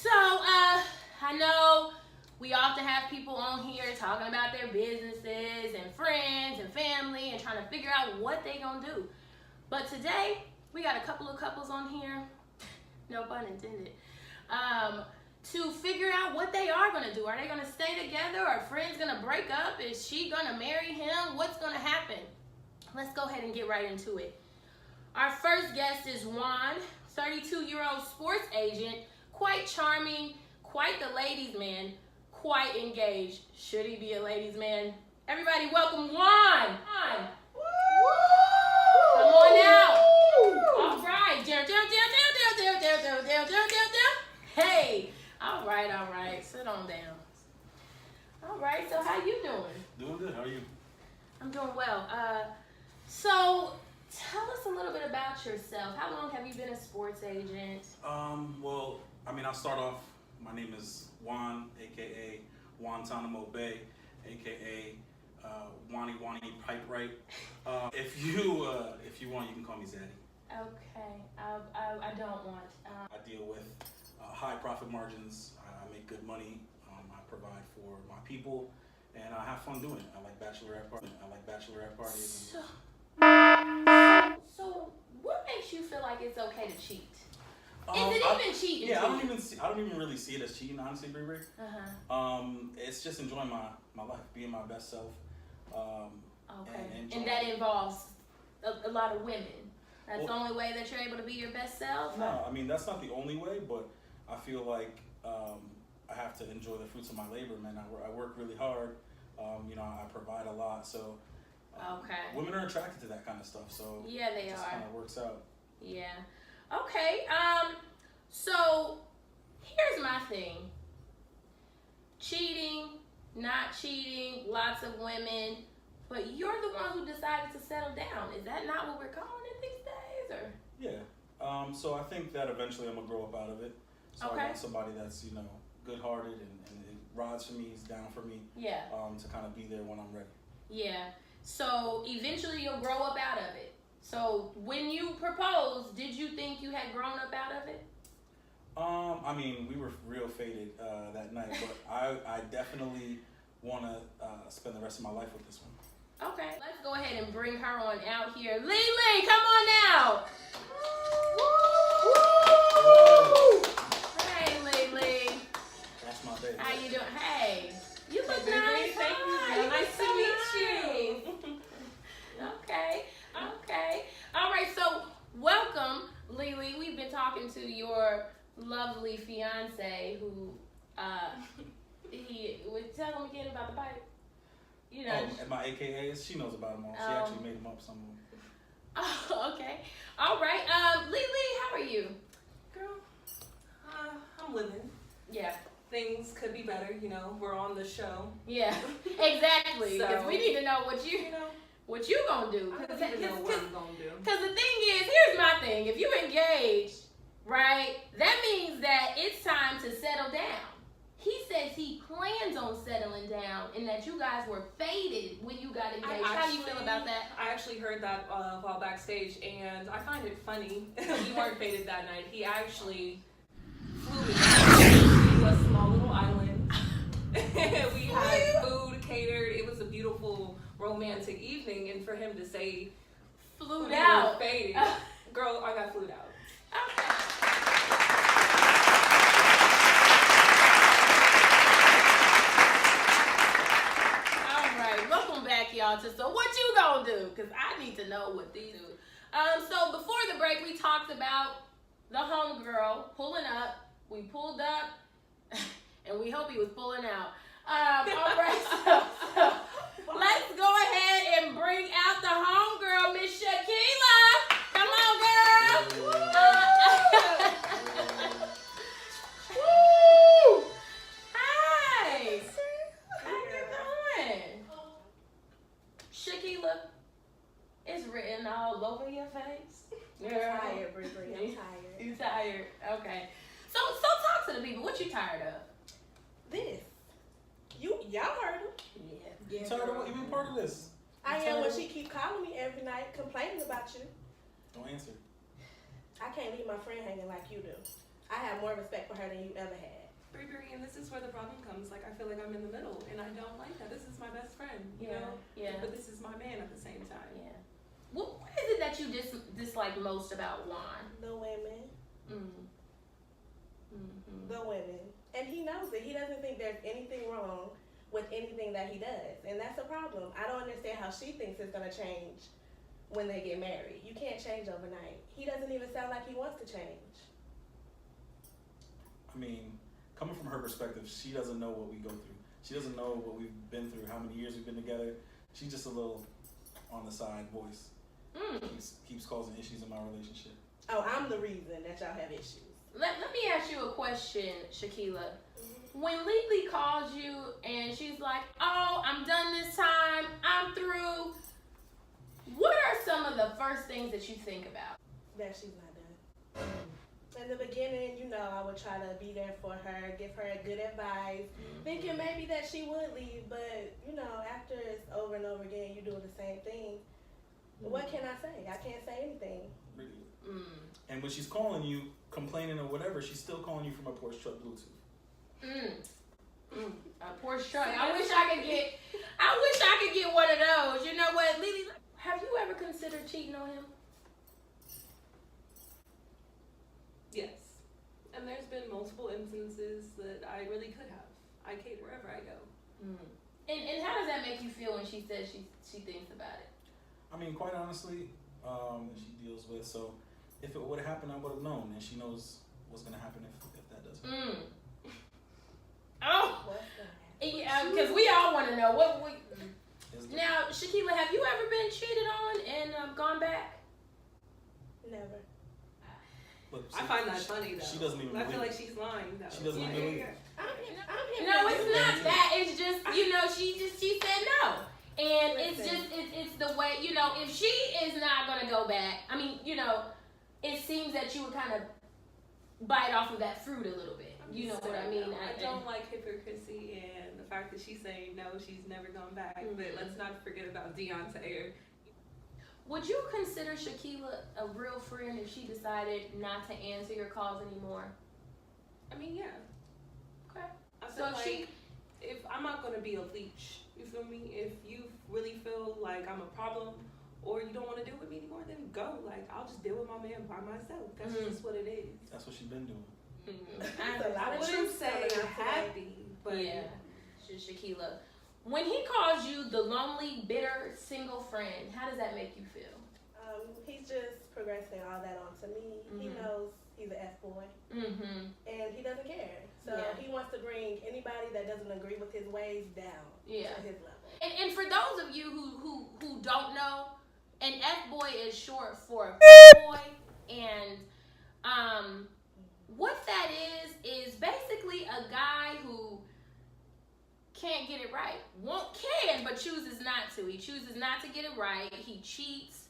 I know we often have people on here talking about their businesses and friends and family and trying to figure out what they gonna do. But today, we got a couple of couples on here, no pun intended, to figure out what they are gonna do. Are they gonna stay together? Are friends gonna break up? Is she gonna marry him? What's gonna happen? Let's go ahead and get right into it. Our first guest is Juan, 32-year-old sports agent, quite charming, quite the ladies' man, quite engaged. Should he be a ladies' man? Everybody welcome Juan. Juan. Come on out. All right. Hey. All right. Sit on down. All right. So how you doing? Doing good. How are you? I'm doing well. So tell us a little bit about yourself. How long have you been a sports agent? Well, I'll start off. My name is Juan, aka Guantanamo Bay, aka Wani Pipe Right. If you want, you can call me Zaddy. Okay. I don't want. I deal with high profit margins. I make good money. I provide for my people, and I have fun doing it. I like bachelorette parties. So what makes you feel like it's okay to cheat? Is it even cheating? Yeah, I don't even really see it as cheating, honestly, Bree. It's just enjoying my life, being my best self. Okay. And that involves a lot of women. That's the only way that you're able to be your best self? No, that's not the only way, but I feel like I have to enjoy the fruits of my labor, man. I work really hard. I provide a lot, so women are attracted to that kind of stuff. So yeah, they it just kind of works out. Yeah. Okay. So here's my thing. Cheating, not cheating, lots of women, but you're the one who decided to settle down. Is that not what we're calling it these days, or? Yeah. So I think that eventually I'm gonna grow up out of it. So I want somebody that's good-hearted and rides for me, is down for me. Yeah. To kind of be there when I'm ready. Yeah. So eventually you'll grow up out of it. So when you proposed, did you think you had grown up out of it? We were real faded that night, but I definitely want to spend the rest of my life with this one. Okay. Let's go ahead and bring her on out here. Lily, come on out. Woo! Hey, Lily. That's my baby. How you doing? Hey. You look nice. Thank you. Nice to meet you. Okay. All right, so welcome, Lily. We've been talking to your lovely fiance who, tell him again about the pipe. And my AKAs, she knows about them all. She actually made them up, some of them. Oh, okay. All right. Lily, how are you? Girl, I'm living. Yeah. Things could be better, we're on the show. Yeah, exactly. Because we need to know what what you gonna do. I don't even know what I'm gonna do. Because the thing is, here's my thing. If you engaged, right, that means that it's time to settle down. He says he plans on settling down and that you guys were faded when you got engaged. How do you feel about that? I actually heard that while backstage, and I find it funny. We weren't faded that night. He actually flew me to a small little island. We had food catered. It was a beautiful romantic evening, and for him to say flew out, faded, girl, I got flued out. Okay. All right, welcome back, y'all. So what you gonna do? Because I need to know what these do. So before the break, we talked about the homegirl pulling up. We pulled up, and we hope he was pulling out. All right, so let's go ahead and bring out the homegirl, Miss Shaquila. Come on, girl. Woo! Hi. How you doing? Shaquila, it's written all over your face. I'm tired, Brie. I'm tired. You tired? Okay. So talk to the people. What you tired of? This. Y'all heard him. Yeah. You tired of what? You been part of this? I am when she keep calling me every night complaining about you. Don't answer. I can't leave my friend hanging like you do. I have more respect for her than you ever had. Bravery, and this is where the problem comes. Like, I feel like I'm in the middle, and I don't like that. This is my best friend, you know? Yeah. But this is my man at the same time. Yeah. What is it that you dislike most about Juan? The women. Mm-hmm. The women. And he knows it. He doesn't think there's anything wrong with anything that he does. And that's a problem. I don't understand how she thinks it's going to change when they get married. You can't change overnight. He doesn't even sound like he wants to change. I mean, coming from her perspective, she doesn't know what we go through. She doesn't know what we've been through, how many years we've been together. She's just a little on the side voice. Keeps causing issues in my relationship. Oh, I'm the reason that y'all have issues. Let me ask you a question, Shaquila. When Lily calls you and she's like, "Oh, I'm done this time. I'm through." What are some of the first things that you think about? That she's not done. In the beginning, you know, I would try to be there for her, give her good advice, thinking maybe that she would leave, but, you know, after it's over and over again, you doing the same thing. What can I say? I can't say anything. Really. And when she's calling you, complaining or whatever, she's still calling you from a Porsche truck Bluetooth. A Porsche truck. I wish I could get one of those. You know what, Lily? Have you ever considered cheating on him? Yes. And there's been multiple instances that I really could have. I cater wherever I go. And how does that make you feel when she says she thinks about it? I mean, quite honestly, she deals with, so if it would have happened, I would have known, and she knows what's going to happen if that does happen. Oh! What's that? Yeah, because we all want to know. Now, Shaquila, have you ever been cheated on and gone back? Never. Look, I find that funny, though. She doesn't even I feel believe like it. she's lying, though. She doesn't even believe it. No, it's not that. It's just, you know, she said no. And it's the way, you know, if she is not going to go back, I mean, you know, it seems that you would kind of bite off of that fruit a little bit. You know what I mean? I don't like hypocrisy and the fact that she's saying no, she's never gone back. But let's not forget about Deontay. Would you consider Shaquila a real friend if she decided not to answer your calls anymore? I mean, yeah. Okay. I So feel like if I'm not going to be a leech, you feel me? If you really feel like I'm a problem or you don't want to deal with me anymore, then go. Like, I'll just deal with my man by myself. That's just what it is. That's what she's been doing. That's a lot I of wouldn't truth say coming out today. happy, but yeah, Shaquila. When he calls you the lonely, bitter, single friend, how does that make you feel? He's just progressing all that onto me. He knows he's an F-boy. And he doesn't care. So he wants to bring anybody that doesn't agree with his ways down to his level. And for those of you who don't know, an F-boy is short for boy, and what that is basically a guy who can't get it right. But chooses not to. He chooses not to get it right. He cheats,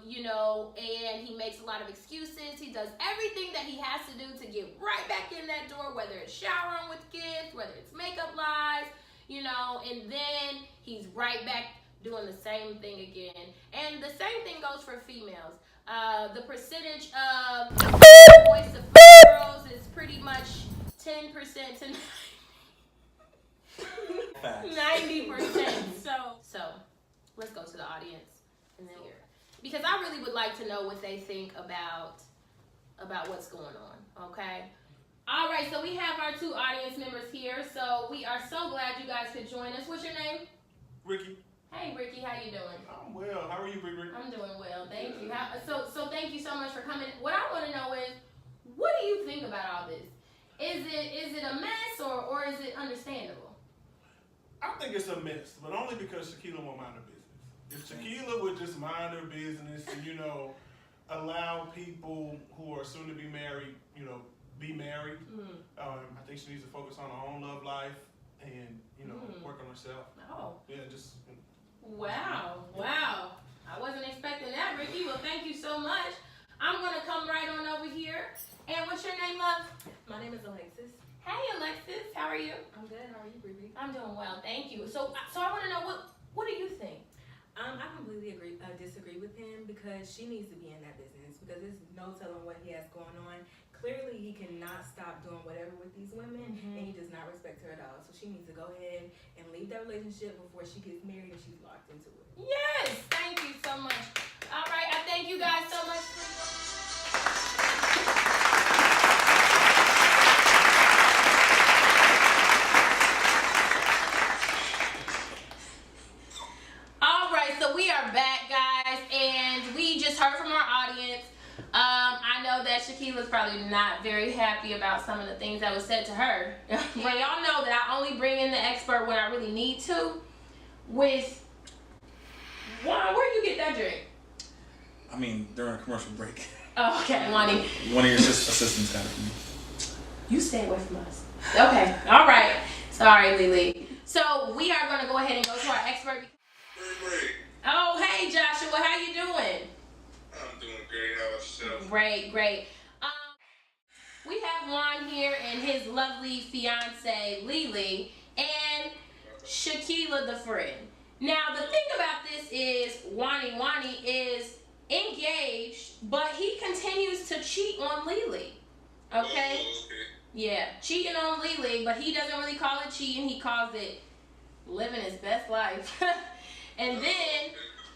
you know, and he makes a lot of excuses. He does everything that he has to do to get right back in that door, whether it's showering with kids, whether it's makeup lies, you know, and then he's right back doing the same thing again. And the same thing goes for females. The percentage of boys to girls is pretty much 10% to 90%. So let's go to the audience and then here, because I really would like to know what they think about what's going on. Okay. All right. So we have our two audience members here. So we are so glad you guys could join us. What's your name? Ricky. Hey, Ricky. How you doing? I'm well. How are you, Ricky? I'm doing well. Thank you. So thank you so much for coming. What I want to know is, what do you think about all this? Is it a mess or is it understandable? I think it's a mess, but only because Shaquila won't mind her business. If Shaquila would just mind her business and, you know, allow people who are soon to be married, you know, be married, I think she needs to focus on her own love life and, you know, work on herself. Oh. Yeah, just. Wow. I wasn't expecting that, Ricky. Well, thank you so much. I'm going to come right on over here. And what's your name, love? My name is Alexis. Hey, Alexis. How are you? I'm good. How are you, Ruby? I'm doing well. Thank you. So I want to know, what do you think? I completely disagree with him because she needs to be in that business because there's no telling what he has going on. Clearly, he cannot stop doing whatever with these women, and he does not respect her at all. So she needs to go ahead and leave that relationship before she gets married and she's locked into it. Yes, thank you so much. All right, I thank you guys so much for. So we are back, guys, and we just heard from our audience. I know that Shaquila's probably not very happy about some of the things that was said to her. But y'all know that I only bring in the expert when I really need to. With Juan, where you get that drink? I mean, during a commercial break. Oh, okay, Wani. One of your assistants got it for me. You stay away from us. Okay, all right. Sorry, Lily. So we are going to go ahead and go to our expert. Oh, hey, Joshua, how you doing? I'm doing great. How about yourself? Great. We have Juan here and his lovely fiance, Lily, and Shaquila, the friend. Now, the thing about this is Wani is engaged, but he continues to cheat on Lily. Okay? Oh, okay. Yeah, cheating on Lily, but he doesn't really call it cheating. He calls it living his best life. And then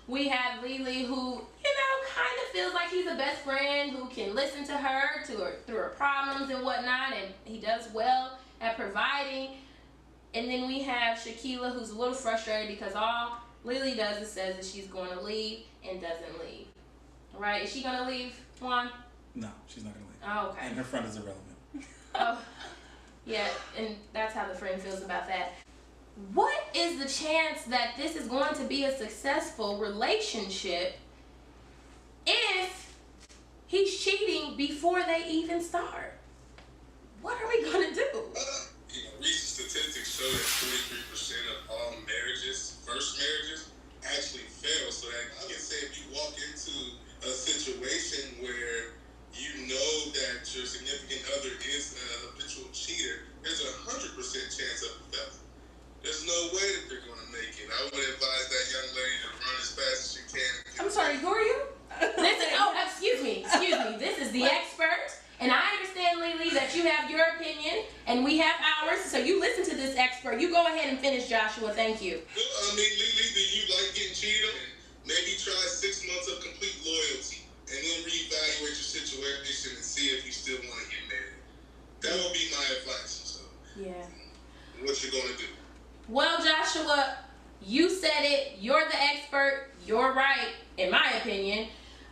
we have Lily who, kind of feels like he's a best friend who can listen to her through her problems and whatnot, and he does well at providing. And then we have Shaquila who's a little frustrated because all Lily does is says that she's going to leave and doesn't leave. All right, is she going to leave, Juan? No, she's not going to leave. Oh, okay. And her friend is irrelevant. Oh, yeah, and that's how the friend feels about that. What is the chance that this is going to be a successful relationship if he's cheating before they even start? What are we going to do? Recent statistics show that 43% of all marriages, first marriages, actually fail. So that I can say if you walk into a situation where you know that your significant other is a habitual cheater, there's a 100% chance of failure. There's no way that they're going to make it. I would advise that young lady to run as fast as she can. I'm sorry, who are you? Listen, excuse me. This is the expert, and I understand, Lily, that you have your opinion, and we have ours, so you listen to this expert. You go ahead and finish, Joshua. Thank you. Well, Lily, do you like getting cheated on? Maybe try 6 months of complete loyalty, and then reevaluate your situation and see if you still want to get married. That would be my advice. So, yeah. What you going to do? Well, Joshua, you said it. You're the expert. You're right, in my opinion.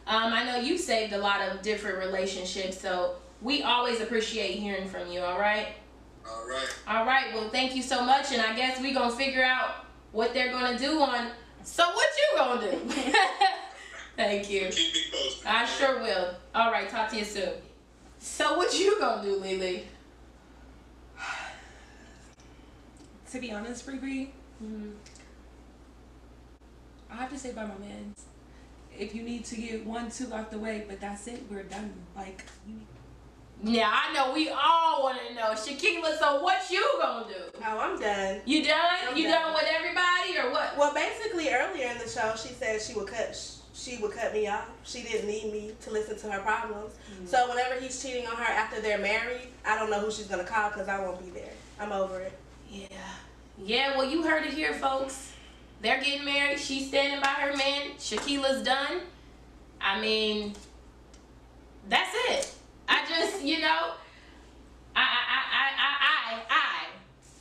I know you saved a lot of different relationships, so we always appreciate hearing from you, all right? All right. All right, well, thank you so much, and I guess we're going to figure out what they're going to do on, so what you going to do? Thank you. Keep me posted. I sure will. All right, talk to you soon. So what you going to do, Lily? To be honest, Bree, I have to say by my mans. If you need to get 1, 2 out the way, but that's it, we're done. Yeah, I know we all want to know. Shaquila, so what you gonna do? Oh, I'm done. You done? I'm you done with everybody or what? Well, basically, earlier in the show, she said she would cut me off. She didn't need me to listen to her problems. So whenever he's cheating on her after they're married, I don't know who she's gonna call because I won't be there. I'm over it. Yeah, well, you heard it here, folks. They're getting married. She's standing by her man. Shaquila's done. I mean, that's it. I just, I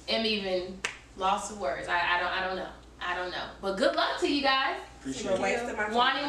am even lost for words. I don't know. But good luck to you guys. Appreciate You're it. wasting my time. Wani,